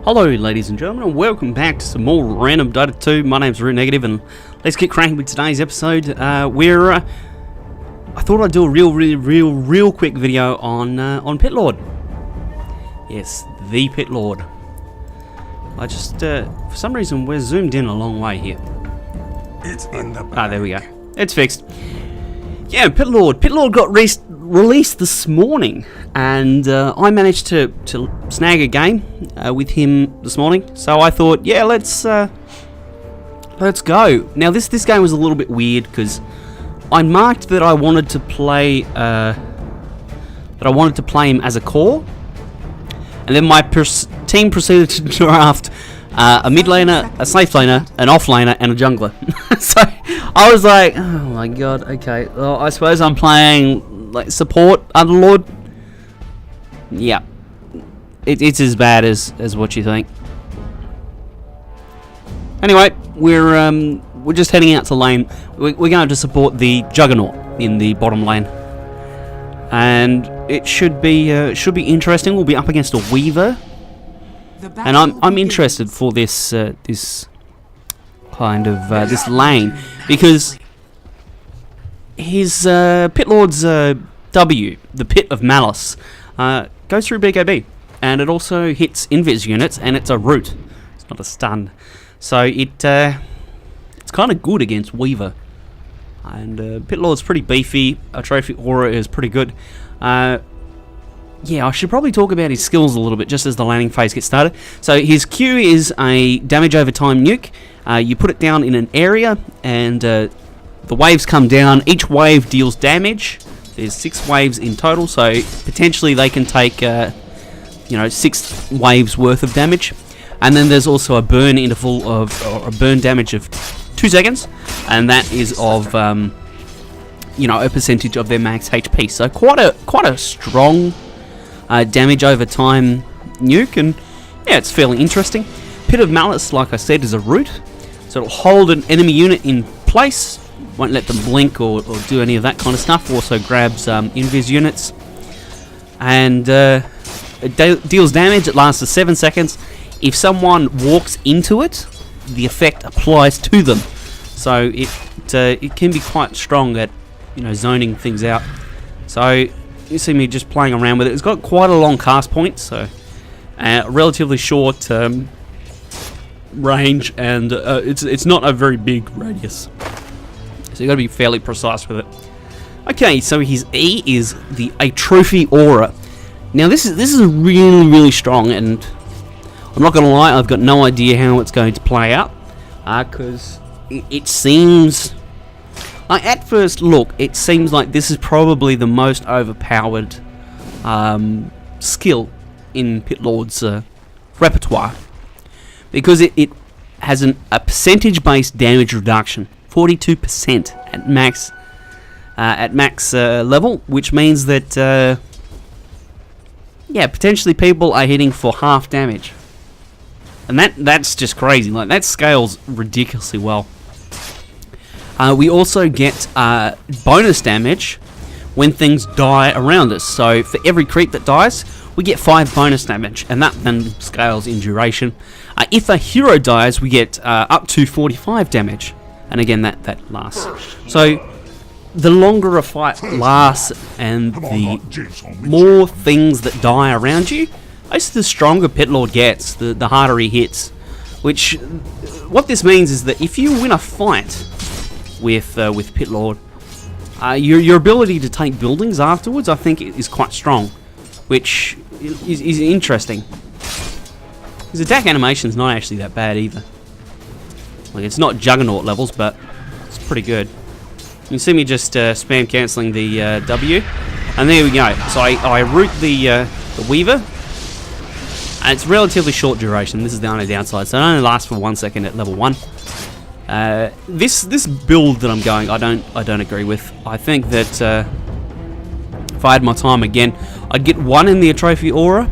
Hello ladies and gentlemen, and welcome back to some more random Dota 2. My name's Root Negative, and let's get cracking with today's episode. I thought I'd do a real quick video on Underlord. Yes, the Underlord. I just for some reason we're zoomed in a long way here. It's in the bag. Ah, there we go. It's fixed. Yeah, Underlord. Underlord got released this morning, and I managed to snag a game with him this morning. So I thought, yeah, let's go. Now this game was a little bit weird because I marked that I wanted to play him as a core, and then my team proceeded to draft a mid laner, a safe laner, an off laner, and a jungler. So I was like, oh my god, okay. Well, I suppose I'm playing like support Underlord. Yeah, it's as bad as what you think. Anyway, we're just heading out to lane. We're going to support the Juggernaut in the bottom lane, and it should be interesting. We'll be up against a Weaver. And I'm interested for this this kind of this lane because his Underlord's W, the Pit of Malice, goes through BKB, and it also hits invis units, and it's a root. It's not a stun, so it's kind of good against Weaver. And Underlord's pretty beefy. A trophy aura is pretty good. Yeah, I should probably talk about his skills a little bit just as the laning phase gets started. So his Q is a damage over time nuke. You put it down in an area, and the waves come down. Each wave deals damage. There's 6 waves in total, so potentially they can take 6 waves worth of damage. And then there's also a burn interval of, or a burn damage of 2 seconds, and that is of a percentage of their max HP. So quite a strong damage over time nuke, and yeah, it's fairly interesting. Pit of Malice, like I said, is a root, so it'll hold an enemy unit in place, won't let them blink or do any of that kind of stuff. Also grabs invis units, and it deals damage. It lasts for 7 seconds. If someone walks into it, the effect applies to them, so it can be quite strong at zoning things out. So you see me just playing around with it. It's got quite a long cast point, so relatively short range, and it's not a very big radius, so you got to be fairly precise with it. Okay, so his E is a trophy aura. Now this is really strong, and I'm not gonna lie, I've got no idea how it's going to play out, because it seems. At first look, it seems like this is probably the most overpowered skill in Underlord's repertoire, because it has a percentage-based damage reduction, 42% at max level, which means that potentially people are hitting for half damage, and that's just crazy. Like, that scales ridiculously well. We also get bonus damage when things die around us. So for every creep that dies, we get 5 bonus damage, and that then scales in duration. If a hero dies, we get up to 45 damage, and again that lasts. So the longer a fight lasts, and the more things that die around you, basically the stronger Underlord gets, the harder he hits. Which, what this means is that if you win a fight with Underlord, your ability to take buildings afterwards, I think, is quite strong, which is interesting. His attack animation's not actually that bad either. Like, it's not Juggernaut levels, but it's pretty good. You can see me just spam cancelling the W, and there we go. So I root the Weaver, and it's relatively short duration. This is the only downside, so it only lasts for 1 second at level 1. This build that I'm going, I don't agree with. I think that if I had my time again, I'd get 1 in the trophy aura,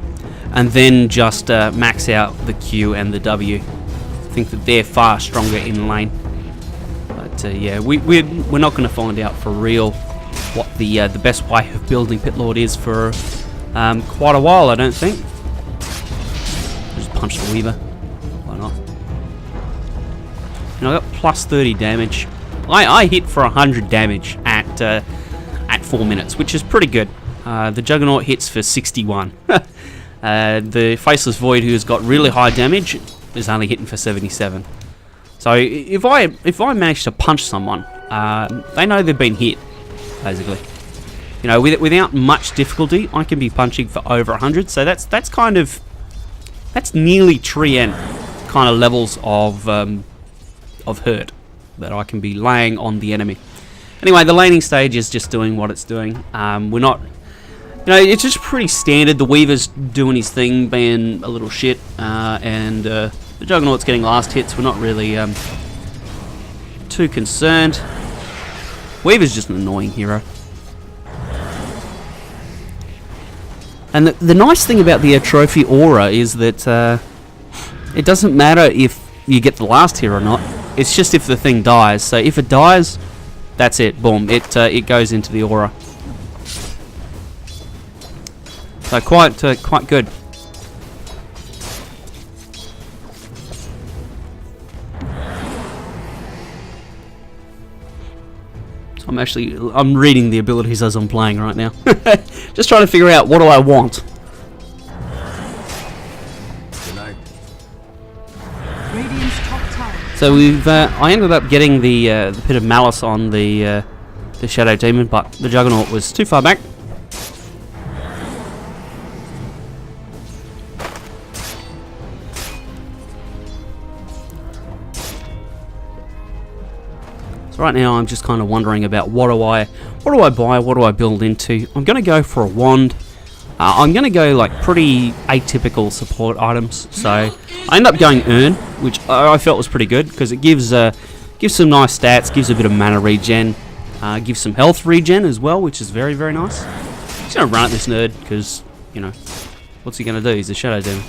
and then just max out the Q and the W. I think that they're far stronger in lane. But yeah, we're not going to find out for real what the best way of building Underlord is for quite a while, I don't think. Just punch the Weaver. Why not? And I got plus 30 damage. I hit for 100 damage at 4 minutes, which is pretty good. The Juggernaut hits for 61. The Faceless Void, who's got really high damage, is only hitting for 77. So if I manage to punch someone, they know they've been hit, basically. You know, without much difficulty, I can be punching for over 100. So that's nearly Trient kind of levels of hurt that I can be laying on the enemy. Anyway, the laning stage is just doing what it's doing. We're not, you know, it's just pretty standard. The Weaver's doing his thing, being a little shit, and the Juggernaut's getting last hits. We're not really too concerned. Weaver's just an annoying hero. And the nice thing about the trophy aura is that it doesn't matter if you get the last hit or not. It's just if the thing dies. So if it dies, that's it. Boom. It goes into the aura. So quite good. So I'm reading the abilities as I'm playing right now. Just trying to figure out what do I want. So I ended up getting the Pit of Malice on the Shadow Demon, but the Juggernaut was too far back. So right now I'm just kind of wondering about what do I buy, what do I build into. I'm going to go for a wand. I'm going to go like pretty atypical support items. So I end up going Urn, which I felt was pretty good because it gives some nice stats, gives a bit of mana regen, gives some health regen as well, which is very, very nice. I'm just going to run at this nerd because, you know, what's he going to do? He's a Shadow Demon.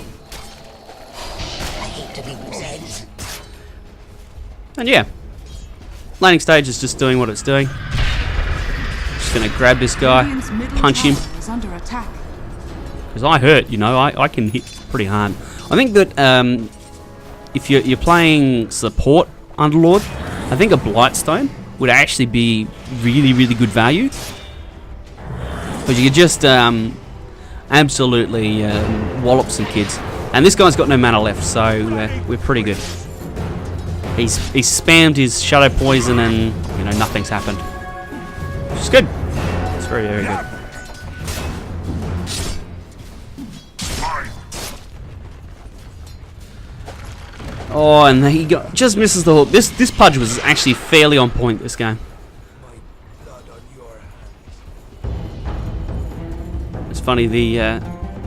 And yeah, laning stage is just doing what it's doing. Just going to grab this guy, punch him. Because I hurt, you know, I can hit pretty hard. I think that if you're playing support Underlord, I think a Blightstone would actually be really, really good value. Because you could just absolutely wallop some kids. And this guy's got no mana left, so we're pretty good. He's spammed his Shadow Poison and, you know, nothing's happened. Which is good. It's very, very good. Oh, and he just misses the hook. This Pudge was actually fairly on point this game. It's funny, the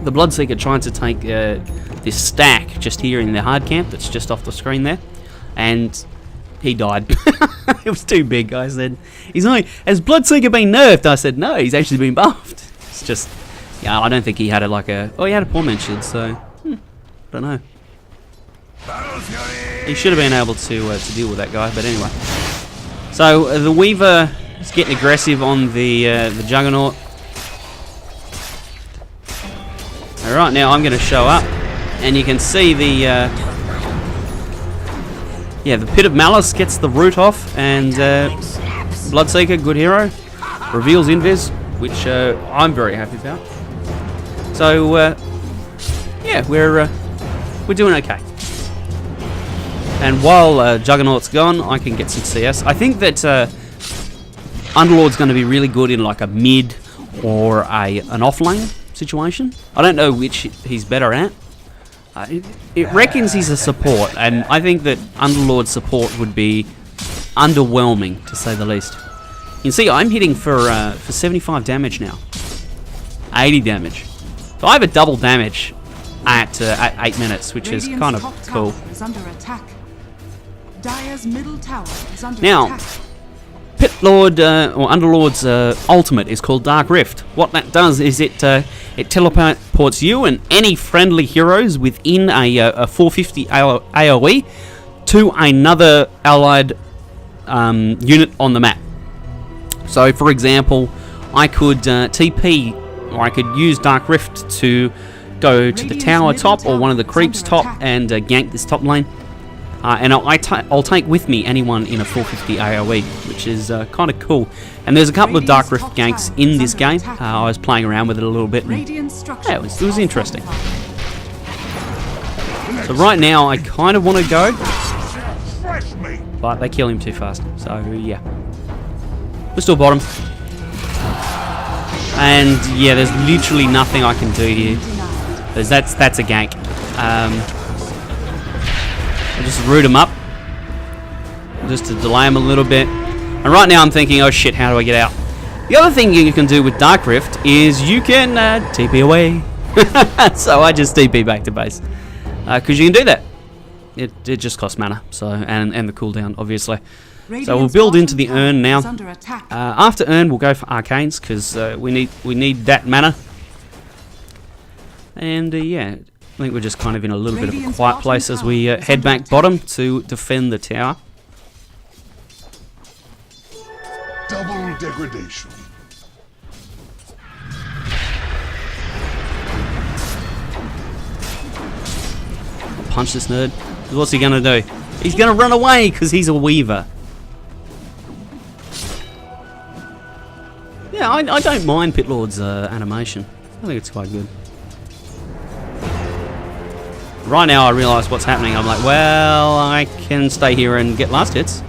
Bloodseeker tried to take this stack just here in the hard camp that's just off the screen there, and he died. It was too big, I said. He's like, has Bloodseeker been nerfed? I said, no, he's actually been buffed. It's just, yeah, I don't think he had he had a Torment Shield, so, I don't know. He should have been able to deal with that guy, but anyway. So the Weaver is getting aggressive on the Juggernaut. All right, now I'm going to show up, and you can see the Pit of Malice gets the root off, and Bloodseeker, good hero, reveals Invis, which I'm very happy about. So yeah, we're doing okay. And while Juggernaut's gone, I can get some CS. I think that Underlord's going to be really good in like a mid or an off-lane situation. I don't know which he's better at. It reckons he's a support, and I think that Underlord support would be underwhelming, to say the least. You can see I'm hitting for 75 damage now. 80 damage. So I have a double damage at 8 minutes, which is kind of cool. Now, Pit Lord or Underlord's ultimate is called Dark Rift. What that does is it teleports you and any friendly heroes within a 450 AoE to another allied unit on the map. So, for example, I could TP, or I could use Dark Rift to go to the tower top or one of the creeps top and gank this top lane. And I'll take with me anyone in a 450 AoE, which is kind of cool. And there's a couple of Dark Rift ganks in this game. I was playing around with it a little bit. And, yeah, it was interesting. So right now, I kind of want to go, but they kill him too fast. So yeah, we're still bottom. And yeah, there's literally nothing I can do here. That's a gank. I'll just root him up, just to delay him a little bit. And right now I'm thinking, oh shit, how do I get out? The other thing you can do with Dark Rift is you can TP away. So I just TP back to base, because you can do that. It just costs mana, so and the cooldown obviously. So we'll build into the urn now. After urn we'll go for arcanes, because we need that mana. And yeah, I think we're just kind of in a little bit of a quiet place as we head back bottom to defend the tower. Double degradation. Punch this nerd. What's he gonna do? He's gonna run away because he's a weaver. Yeah, I don't mind Pitlord's animation. I think it's quite good. Right now I realise what's happening. I'm like, well, I can stay here and get last hits.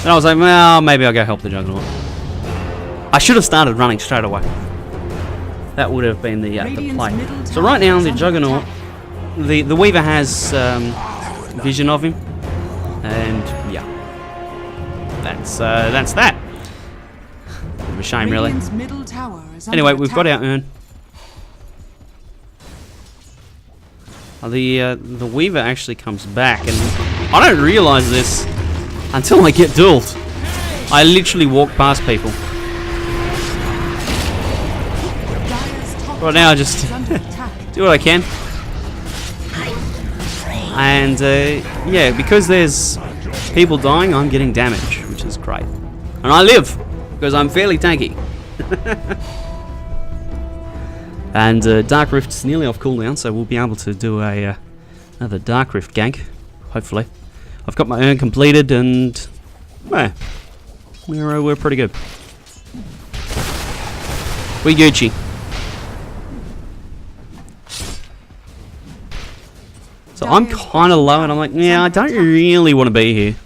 And I was like, well, maybe I'll go help the Juggernaut. I should have started running straight away. That would have been the play. So right now the Juggernaut, the Weaver has vision of him, and yeah, that's that. Bit of a shame, really. Anyway, we've got our urn. The Weaver actually comes back, and I don't realise this until I get dueled. I literally walk past people. Right now I just do what I can. And yeah, because there's people dying, I'm getting damage, which is great. And I live, because I'm fairly tanky. And Dark Rift's nearly off cooldown, so we'll be able to do another Dark Rift gank, hopefully. I've got my urn completed, and well, we're pretty good. We Gucci. So I'm kind of low, and I'm like, yeah, I don't really want to be here.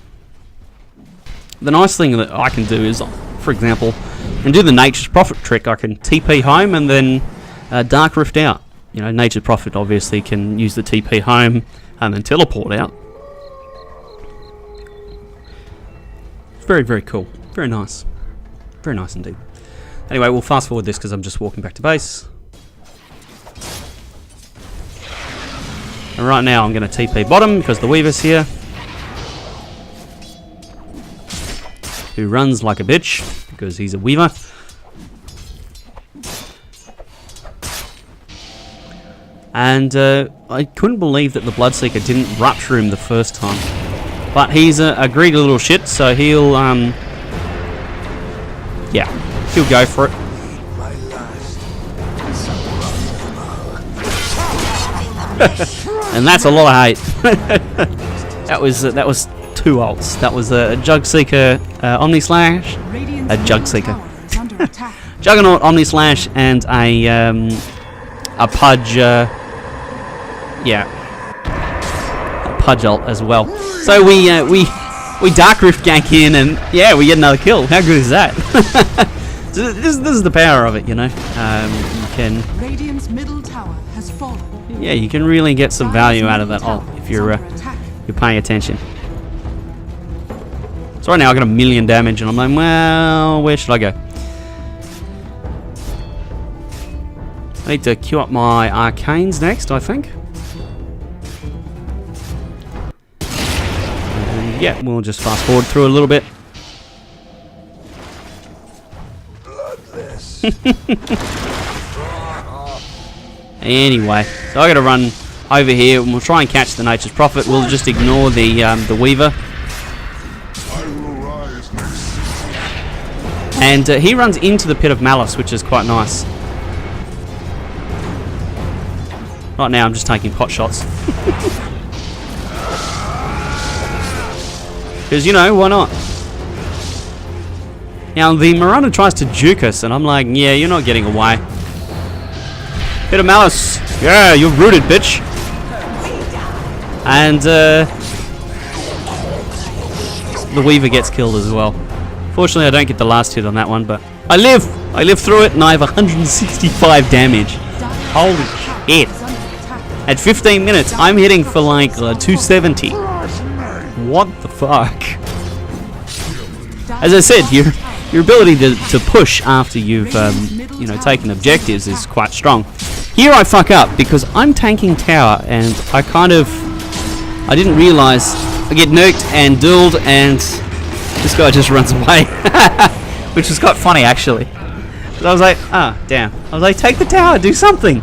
The nice thing that I can do is, for example, and do the Nature's Prophet trick. I can TP home and then Dark Rift out. You know, Nature's Prophet obviously can use the TP home and then teleport out. Very, very cool. Very nice. Very nice indeed. Anyway, we'll fast forward this because I'm just walking back to base. And right now I'm going to TP bottom because the Weaver's here, who runs like a bitch because he's a Weaver. And I couldn't believe that the Bloodseeker didn't rupture him the first time. But he's a greedy little shit, so he'll, yeah, he'll go for it. And that's a lot of hate. that was 2 ults. That was a Jugseeker Omni Slash, a Jugseeker, Juggernaut Omni Slash, and a Pudge. Yeah, a Pudge ult as well. So we Dark Rift gank in, and yeah, we get another kill. How good is that? So this is the power of it, you know. You can. Radiant's middle tower has fallen. Yeah, you can really get some value out of that ult if you're paying attention. So right now I got 1,000,000 damage, and I'm like, well, where should I go? I need to queue up my arcanes next, I think. And yeah, we'll just fast forward through a little bit. Anyway, so I gotta run over here and we'll try and catch the Nature's Prophet. We'll just ignore the Weaver. And he runs into the Pit of Malice, which is quite nice. Right now, I'm just taking pot shots. Because, you know, why not? Now, the Marauder tries to juke us, and I'm like, yeah, you're not getting away. Bit of malice. Yeah, you're rooted, bitch. And, the Weaver gets killed as well. Fortunately, I don't get the last hit on that one, but I live! I live through it, and I have 165 damage. Holy shit. At 15 minutes, I'm hitting for like 270. What the fuck? As I said, your ability to push after you've you know, taken objectives is quite strong. Here I fuck up because I'm tanking tower, and I didn't realize I get nuked and dueled, and this guy just runs away, which was quite funny actually. But I was like, ah, damn. I was like, take the tower, do something.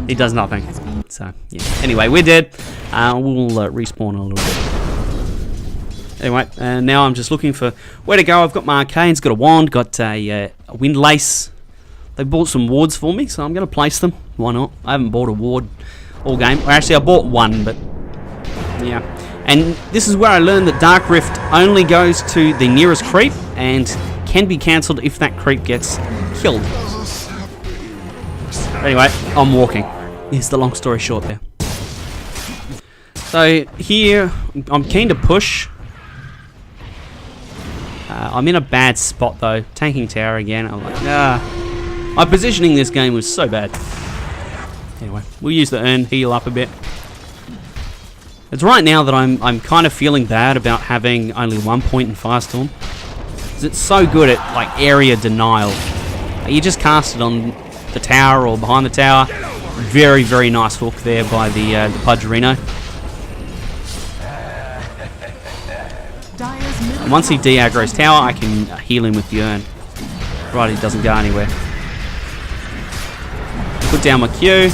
He does nothing. So yeah. Anyway, we're dead. We'll respawn a little bit. Anyway, and now I'm just looking for where to go. I've got my arcanes, got a wand, got a wind lace. They bought some wards for me, so I'm going to place them. Why not? I haven't bought a ward all game. Well, actually, I bought one, but yeah. And this is where I learned that Dark Rift only goes to the nearest creep and can be cancelled if that creep gets killed. Anyway, I'm walking. Here's the long story short there. So here, I'm keen to push. I'm in a bad spot though. Tanking tower again. I'm like, ah. My positioning this game was so bad. Anyway, we'll use the urn, heal up a bit. It's right now that I'm kind of feeling bad about having only 1 point in Firestorm. Because it's so good at like area denial. You just cast it on the tower or behind the tower. Very, very nice hook there by the Pudgerino. And once he de-aggro's tower, I can heal him with the urn. Right, he doesn't go anywhere. Put down my Q.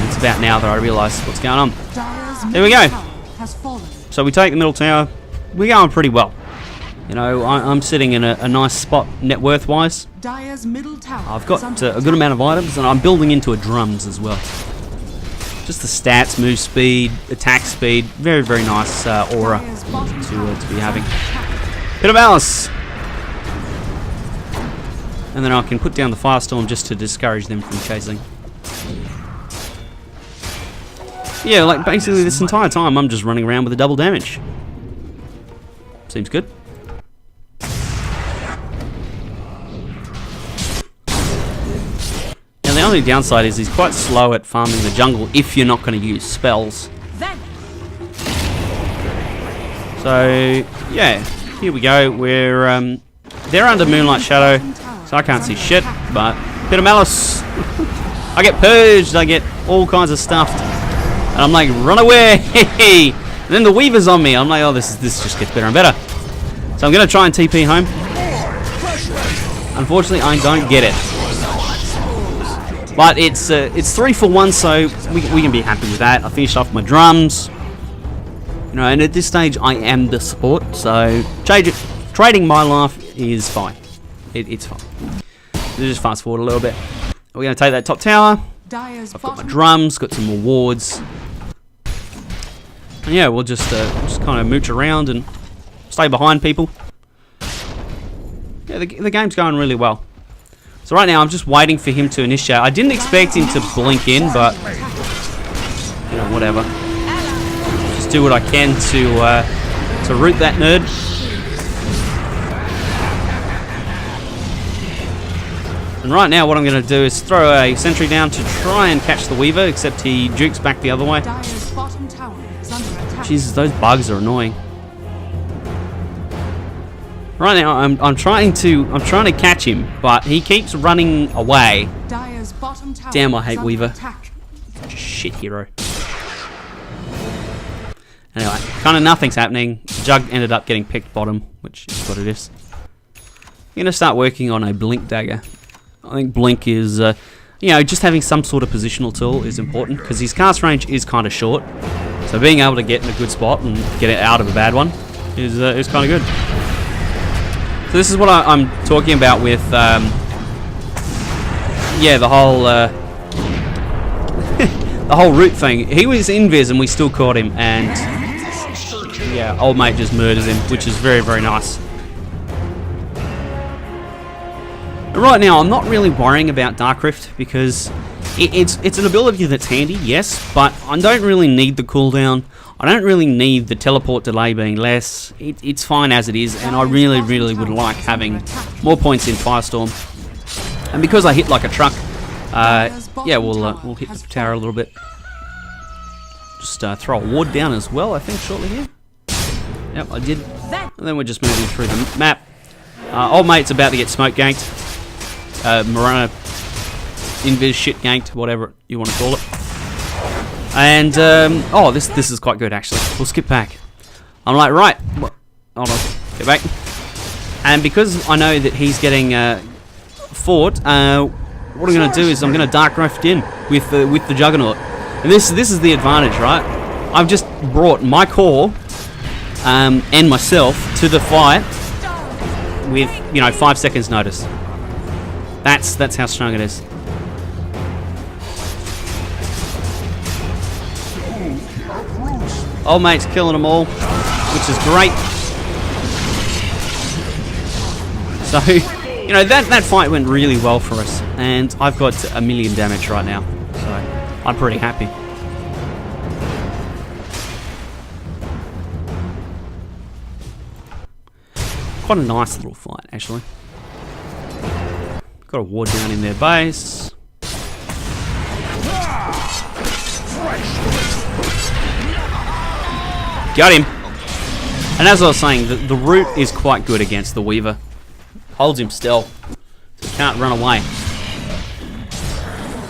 It's about now that I realise what's going on. There we go. So we take the middle tower. We're going pretty well. You know, I'm sitting in a nice spot net worth wise. I've got a good amount of items, and I'm building into a drums as well. Just the stats, move speed, attack speed, very, very nice aura to be having. Bit of malice. And then I can put down the Firestorm just to discourage them from chasing. Yeah, like basically this entire time I'm just running around with a double damage. Seems good. Now the only downside is he's quite slow at farming the jungle if you're not going to use spells. So yeah, here we go. We're they're under Moonlight Shadow, so I can't see shit. But bit of malice. I get purged. I get all kinds of stuff, and I'm like, run away! And then the Weaver's on me. I'm like, oh, this just gets better and better. So I'm gonna try and TP home. Unfortunately, I don't get it. But it's 3 for 1, so we can be happy with that. I finished off my drums. You know, and at this stage, I am the support, so trading my life is fine. It's fine. Let's just fast forward a little bit. We're gonna take that top tower. I've got my drums, got some more wards. And yeah, we'll just kind of mooch around and stay behind people. Yeah, the game's going really well. So right now I'm just waiting for him to initiate. I didn't expect him to blink in, but you know, whatever. Just do what I can to root that nerd. And right now what I'm going to do is throw a sentry down to try and catch the Weaver, except he jukes back the other way. Jesus, those bugs are annoying. Right now, I'm trying to catch him, but he keeps running away. Damn, I hate Weaver. Such a shit hero. Anyway, kind of nothing's happening. Jug ended up getting picked bottom, which is what it is. I'm gonna start working on a blink dagger. I think blink is, you know, just having some sort of positional tool is important because his cast range is kind of short. So being able to get in a good spot and get it out of a bad one is kind of good. So this is what I'm talking about with yeah, the whole the whole root thing. He was invis and we still caught him, and yeah, old mate just murders him, which is very, very nice. Right now, I'm not really worrying about Dark Rift because it's an ability that's handy, yes, but I don't really need the cooldown. I don't really need the teleport delay being less. It's fine as it is, and I really, really would like having more points in Firestorm. And because I hit like a truck, yeah, we'll hit the tower a little bit. Just throw a ward down as well, I think, shortly here. Yep, I did. And then we're just moving through the map. Old mate's about to get smoke ganked. Marana invis shit ganked, whatever you want to call it. And oh, this is quite good actually. We'll skip back. I'm like, right, hold on, get back. And because I know that he's getting fought, what I'm going to do is I'm going to Dark Rift in with the Juggernaut. And this is the advantage, right? I've just brought my core and myself to the fight with 5 seconds notice. That's how strong it is. Old mate's killing them all, which is great. So, that fight went really well for us, and I've got 1 million damage right now, so I'm pretty happy. Quite a nice little fight, actually. Got a ward down in their base. Got him. And as I was saying, the root is quite good against the Weaver. Holds him still, so he can't run away.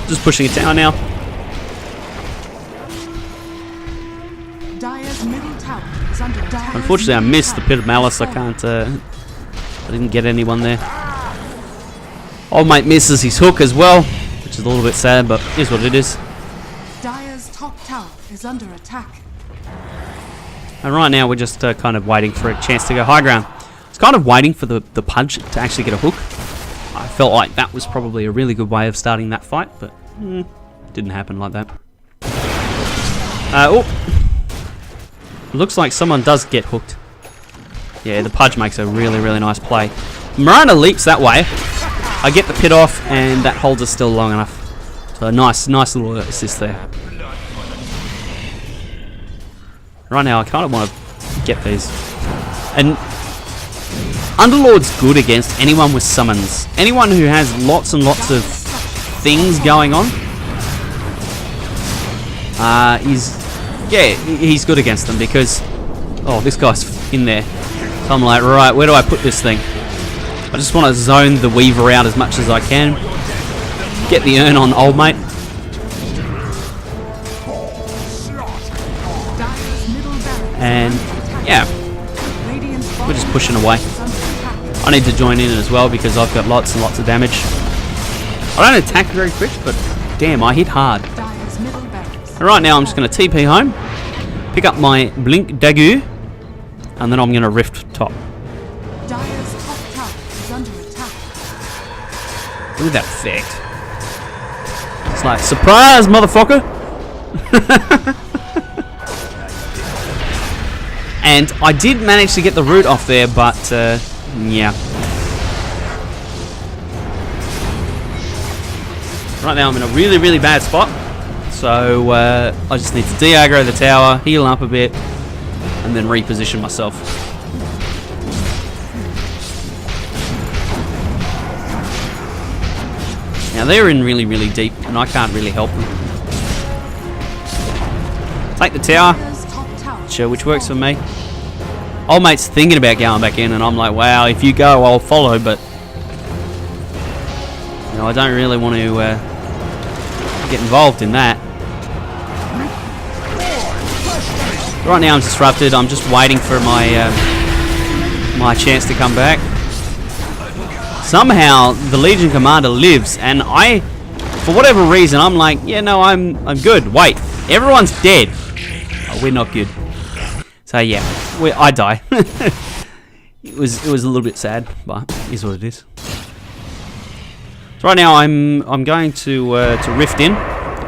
Just pushing a tower now. Unfortunately, I missed the Pit of Malice. I can't. I didn't get anyone there. Old mate misses his hook as well, which is a little bit sad, but here's what it is. Dire's top tower is under attack. And right now we're just kind of waiting for a chance to go high ground. I was kind of waiting for the Pudge to actually get a hook. I felt like that was probably a really good way of starting that fight, but didn't happen like that. Looks like someone does get hooked. Yeah, the Pudge makes a really, really nice play. Marana leaps that way. I get the pit off, and that holds us still long enough. So nice little assist there. Right now, I kind of want to get these. And Underlord's good against anyone with summons. Anyone who has lots and lots of things going on. He's good against them because, oh, this guy's in there. So I'm like, right, where do I put this thing? I just want to zone the Weaver out as much as I can. Get the urn on old mate. And yeah, we're just pushing away. I need to join in as well because I've got lots and lots of damage. I don't attack very quick, but damn, I hit hard. And right now I'm just going to TP home, pick up my Blink Dagger, and then I'm going to Rift top. Look at that effect. It's like, surprise, motherfucker! And I did manage to get the root off there, but yeah. Right now I'm in a really, really bad spot. So I just need to de-aggro the tower, heal up a bit, and then reposition myself. Now they're in really, really deep, and I can't really help them. Take the tower, which works for me. Old mate's thinking about going back in, and I'm like, wow, if you go, I'll follow, but I don't really want to get involved in that. Right now I'm disrupted. I'm just waiting for my my chance to come back. Somehow the Legion Commander lives, and I, for whatever reason, I'm like, yeah, no, I'm good. Wait, everyone's dead. Oh, we're not good. So yeah, I die. It was a little bit sad, but it is what it is. So right now I'm going to rift in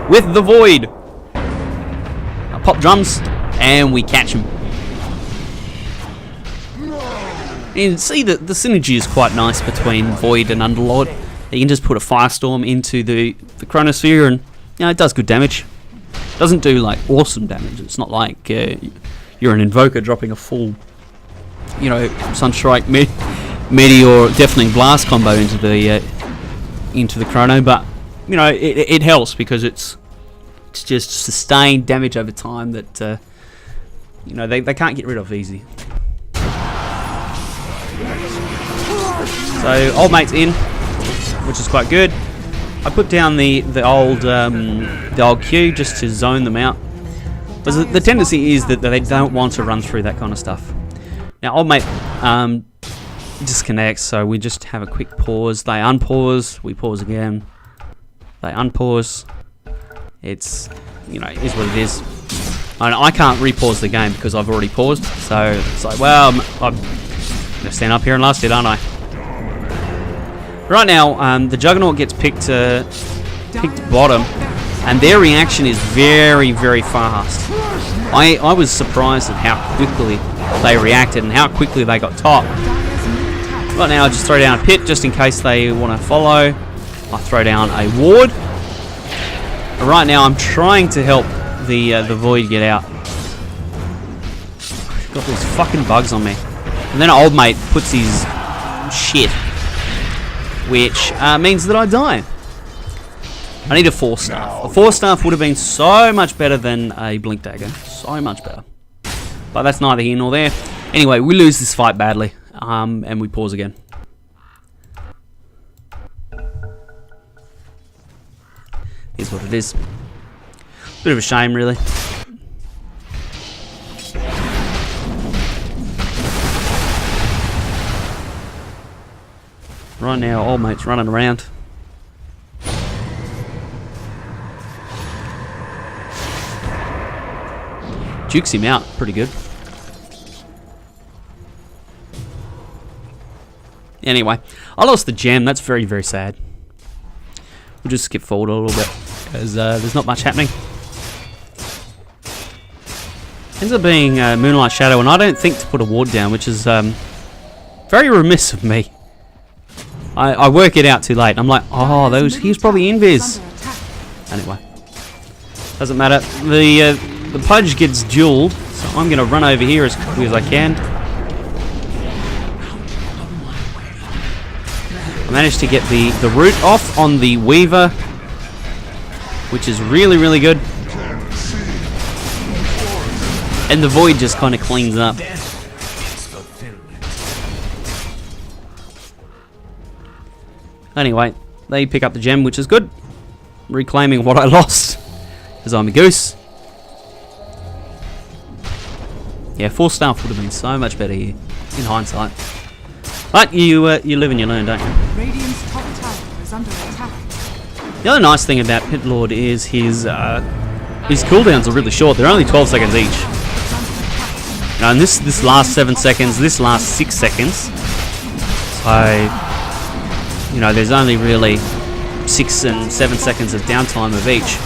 with the Void. I pop drums and we catch him. And see that the synergy is quite nice between Void and Underlord. You can just put a Firestorm into the Chronosphere and it does good damage. Doesn't do like awesome damage. It's not like you're an Invoker dropping a full, Sunstrike, Meteor, Deafening Blast combo into the Chrono, but it helps because it's just sustained damage over time that they can't get rid of easy. So old mate's in, which is quite good. I put down the old Q just to zone them out. But the tendency is that they don't want to run through that kind of stuff. Now old mate disconnects, so we just have a quick pause. They unpause, we pause again. They unpause. It's is what it is. And I can't repause the game because I've already paused. So it's like, well, I'm gonna stand up here and last it, aren't I? Right now, the Juggernaut gets picked bottom, and their reaction is very, very fast. I was surprised at how quickly they reacted and how quickly they got top. Right now, I just throw down a pit just in case they want to follow. I throw down a ward. And right now, I'm trying to help the Void get out. Got these fucking bugs on me. And then old mate puts his shit, which means that I die. I need a 4-staff. A 4-staff would have been so much better than a Blink Dagger. So much better. But that's neither here nor there. Anyway, we lose this fight badly. And we pause again. Here's what it is. Bit of a shame, really. Right now, old mate's running around. Jukes him out pretty good. Anyway, I lost the gem. That's very, very sad. We'll just skip forward a little bit because there's not much happening. Ends up being Moonlight Shadow, and I don't think to put a ward down, which is very remiss of me. I work it out too late. I'm like, oh, he was probably invis. Anyway, doesn't matter. The Pudge gets dueled, so I'm going to run over here as quickly as I can. I managed to get the root off on the Weaver, which is really, really good. And the Void just kind of cleans up. Anyway, they pick up the gem, which is good. Reclaiming what I lost, because I'm a goose. Yeah, 4-staff would have been so much better here, in hindsight. But you live and you learn, don't you? Radiant's top tower is under attack. The other nice thing about Pitlord is his cooldowns are really short. They're only 12 seconds each. And this last 7 seconds, this last 6 seconds. So, there's only really 6 and 7 seconds of downtime of each.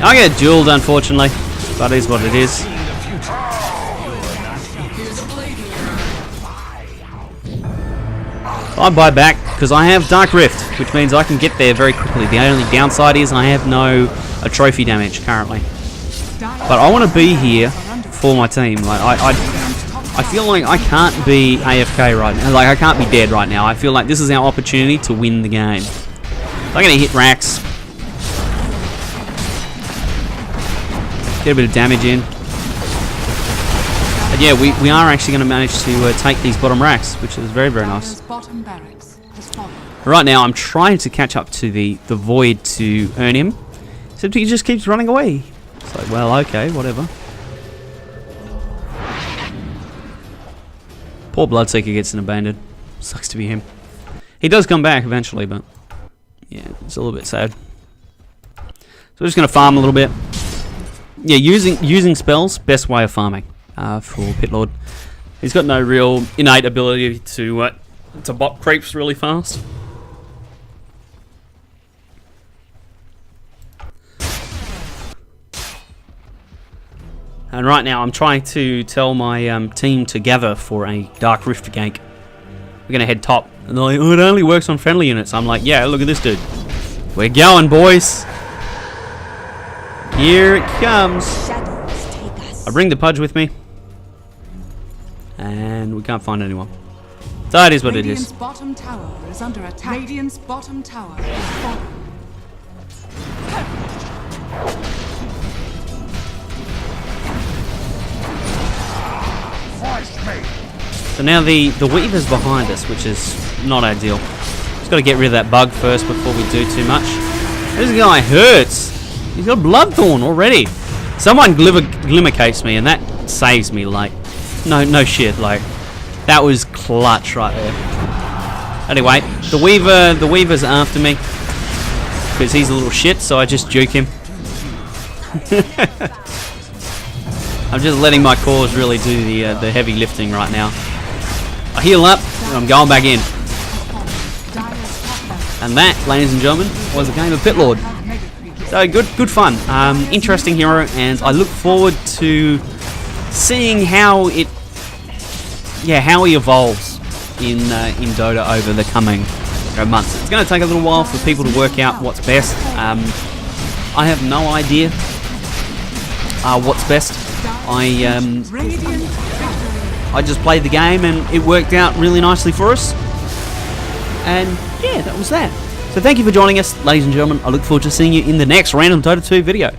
I get dueled, unfortunately, but it is what it is. I buy back because I have Dark Rift, which means I can get there very quickly. The only downside is I have no trophy damage currently. But I want to be here for my team. Like I feel like I can't be AFK right now. Like I can't be dead right now. I feel like this is our opportunity to win the game. I'm going to hit racks. Get a bit of damage in. But yeah, we are actually going to manage to take these bottom racks, which is very, very nice. Right now, I'm trying to catch up to the Void to earn him. Except he just keeps running away. It's like, well, okay, whatever. Poor Bloodseeker gets an abandoned. Sucks to be him. He does come back eventually, but yeah, it's a little bit sad. So we're just going to farm a little bit. Yeah, using spells, best way of farming for Pitlord. He's got no real innate ability to bot creeps really fast. And right now I'm trying to tell my team to gather for a Dark Rift gank. We're going to head top. And they're like, oh, it only works on friendly units. I'm like, yeah, look at this dude. We're going, boys. Here it comes. I bring the Pudge with me. And we can't find anyone. So that is what it is. Radiant's bottom tower is under attack. Radiant's bottom tower is falling. So now the Weaver's behind us, which is not ideal. Just got to get rid of that bug first before we do too much. This guy hurts. He's got Bloodthorn already. Someone glimmercates me, and that saves me. Like, no shit. Like, that was clutch right there. Anyway, the Weaver's after me because he's a little shit. So I just juke him. I'm just letting my cores really do the heavy lifting right now. I heal up, and I'm going back in. And that, ladies and gentlemen, was a game of Pitlord. So good fun. Interesting hero, and I look forward to seeing how he evolves in Dota over the coming months. It's going to take a little while for people to work out what's best. I have no idea what's best. I just played the game and it worked out really nicely for us. And yeah, that was that. So thank you for joining us, ladies and gentlemen. I look forward to seeing you in the next Random Dota 2 video.